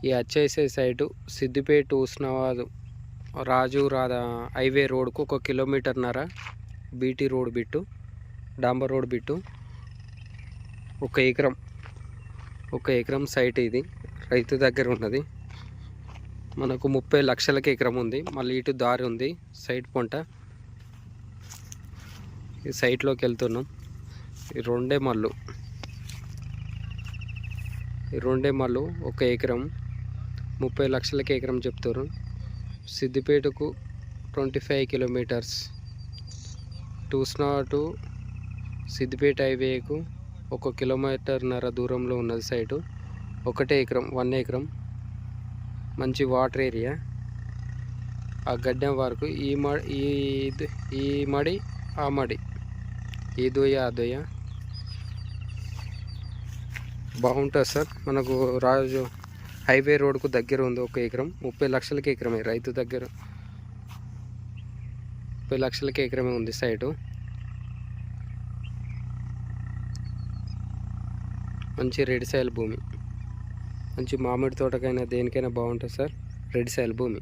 ఈ వచ్చేసే సైటు సిద్దిపేట హుస్నాబాద్ రాజు రాధా హైవే రోడ్కు 1 కిలోమీటర్న్నర బీటీ రోడ్ బిట్టు, డాంబర్ రోడ్ బిట్టు. 1 ఎకరం సైట్ ఇది రైతు దగ్గర ఉన్నది. మనకు 30 లక్షలకి ఎకరం ఉంది. మళ్ళీ ఇటు దారి ఉంది సైట్ పొంట. ఈ సైట్లోకి వెళ్తున్నాం. ఈ రెండే మళ్ళు 1 ఎకరం 30 లక్షలకి ఎకరం చెప్తారు. సిద్దిపేటకు 25 కిలోమీటర్స్, హుస్నాబాద్ టు సిద్దిపేట హైవేకు 1 కిలోమీటర్న్నర దూరంలో ఉన్నది సైటు. 1 ఎకరం మంచి వాటర్ ఏరియా. ఆ గడ్డం వరకు ఈ మడి ఆ మడి, ఈ దొయ్య ఆ దొయ్య బాగుంటుంది సార్. మనకు రాజు హైవే రోడ్కు దగ్గర ఉంది. 1 ఎకరం 30 లక్షలకి ఎకరమే. రైతు దగ్గర 30 లక్షలకి ఎకరమే ఉంది సైటు. మంచి రెడ్ సాయిల్ భూమి. మంచి మామిడి తోటకైనా దేనికైనా బాగుంటుంది సార్. రెడ్ సాయిల్ భూమి.